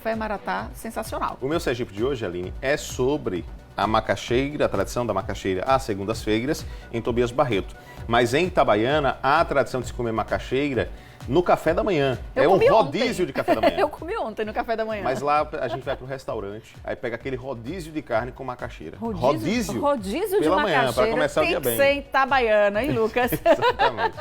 café maratá sensacional. O meu Sergipe de hoje, Aline, é sobre a macaxeira, a tradição da macaxeira às segundas-feiras, em Tobias Barreto. Mas em Itabaiana, há a tradição de se comer macaxeira no café da manhã. É um rodízio de café da manhã. Eu comi ontem no café da manhã. Mas lá a gente vai pro restaurante, aí pega aquele rodízio de carne com macaxeira. Rodízio de pela macaxeira manhã, para começar o dia bem. Tem que ser Itabaiana, hein, Lucas? Exatamente.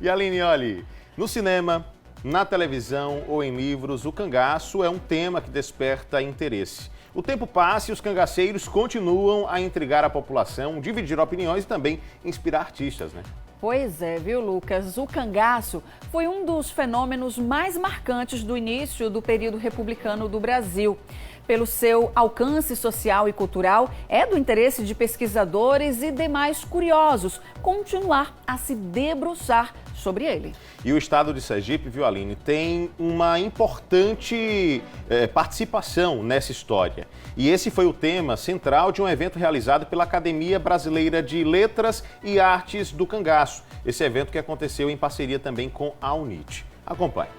E Aline, olha, no cinema, na televisão ou em livros, o cangaço é um tema que desperta interesse. O tempo passa e os cangaceiros continuam a intrigar a população, dividir opiniões e também inspirar artistas, né? Pois é, viu, Lucas? O cangaço foi um dos fenômenos mais marcantes do início do período republicano do Brasil. Pelo seu alcance social e cultural, é do interesse de pesquisadores e demais curiosos continuar a se debruçar sobre ele. E o estado de Sergipe, viu, Aline, tem uma importante participação nessa história. E esse foi o tema central de um evento realizado pela Academia Brasileira de Letras e Artes do Cangaço. Esse evento que aconteceu em parceria também com a UNIT. Acompanhe.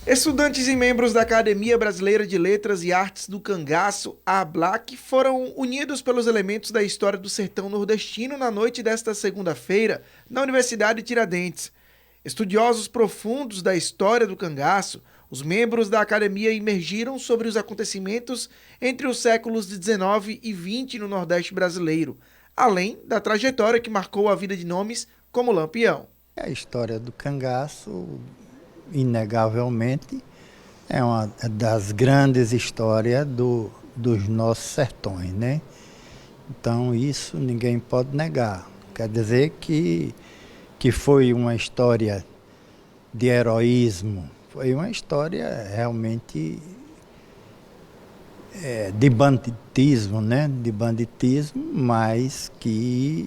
Estudantes e membros da Academia Brasileira de Letras e Artes do Cangaço, a ABLAC, foram unidos pelos elementos da história do sertão nordestino na noite desta segunda-feira, na Universidade Tiradentes. Estudiosos profundos da história do cangaço, os membros da academia imergiram sobre os acontecimentos entre os séculos XIX e XX no Nordeste brasileiro, além da trajetória que marcou a vida de nomes como Lampião. A história do cangaço, inegavelmente, é uma das grandes histórias dos nossos sertões, né? Então isso ninguém pode negar. Quer dizer que foi uma história de heroísmo, foi uma história realmente de banditismo, né? De banditismo, mas que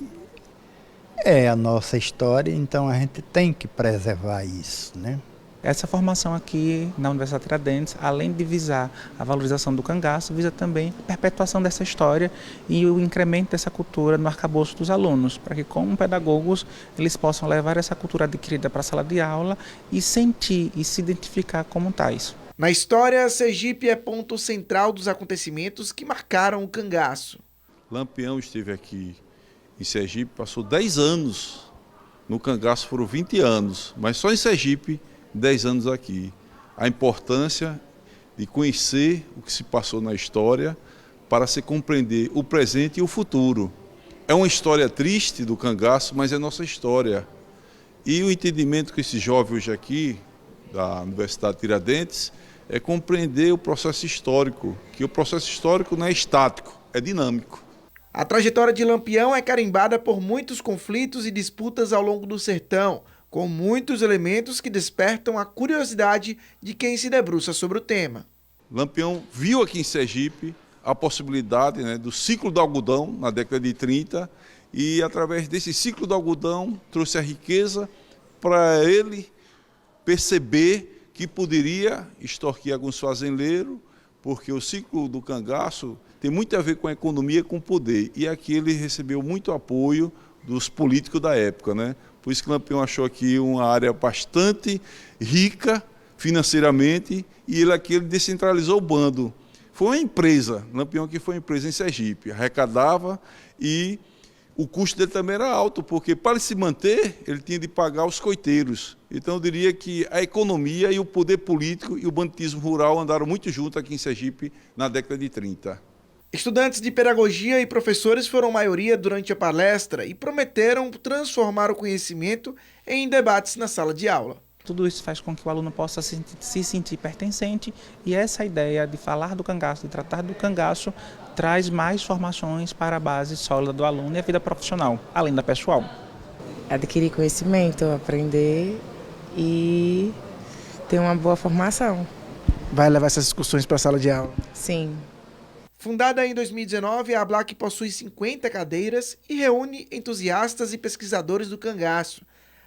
é a nossa história, então a gente tem que preservar isso, né? Essa formação aqui na Universidade Tiradentes, além de visar a valorização do cangaço, visa também a perpetuação dessa história e o incremento dessa cultura no arcabouço dos alunos, para que como pedagogos eles possam levar essa cultura adquirida para a sala de aula e sentir e se identificar como tais. Na história, Sergipe é ponto central dos acontecimentos que marcaram o cangaço. Lampião esteve aqui em Sergipe, passou 10 anos, no cangaço foram 20 anos, mas só em Sergipe 10 anos aqui. A importância de conhecer o que se passou na história para se compreender o presente e o futuro. É uma história triste do cangaço, mas é nossa história. E o entendimento que esse jovem hoje aqui, da Universidade Tiradentes, é compreender o processo histórico, que o processo histórico não é estático, é dinâmico. A trajetória de Lampião é carimbada por muitos conflitos e disputas ao longo do sertão, com muitos elementos que despertam a curiosidade de quem se debruça sobre o tema. Lampião viu aqui em Sergipe a possibilidade, né, do ciclo do algodão na década de 30 e através desse ciclo do algodão trouxe a riqueza para ele perceber que poderia extorquir alguns fazendeiros, porque o ciclo do cangaço tem muito a ver com a economia e com o poder. E aqui ele recebeu muito apoio dos políticos da época, né? Por isso que Lampião achou aqui uma área bastante rica financeiramente e ele descentralizou o bando. Foi uma empresa, Lampião aqui foi uma empresa em Sergipe, arrecadava e o custo dele também era alto, porque para se manter ele tinha de pagar os coiteiros. Então eu diria que a economia e o poder político e o banditismo rural andaram muito juntos aqui em Sergipe na década de 30. Estudantes de pedagogia e professores foram maioria durante a palestra e prometeram transformar o conhecimento em debates na sala de aula. Tudo isso faz com que o aluno possa se sentir pertencente e essa ideia de falar do cangaço, de tratar do cangaço, traz mais formações para a base sólida do aluno e a vida profissional, além da pessoal. Adquirir conhecimento, aprender e ter uma boa formação. Vai levar essas discussões para a sala de aula? Sim. Fundada em 2019, a ABLAC possui 50 cadeiras e reúne entusiastas e pesquisadores do cangaço.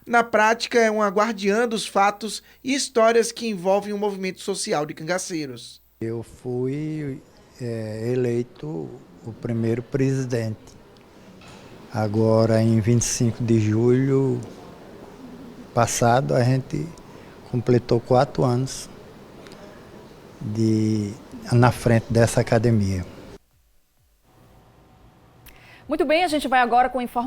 Na prática, é uma guardiã dos fatos e histórias que envolvem o movimento social de cangaceiros. Eu fui eleito o primeiro presidente. Agora, em 25 de julho passado, a gente completou 4 anos na frente dessa academia. Muito bem, a gente vai agora com informações.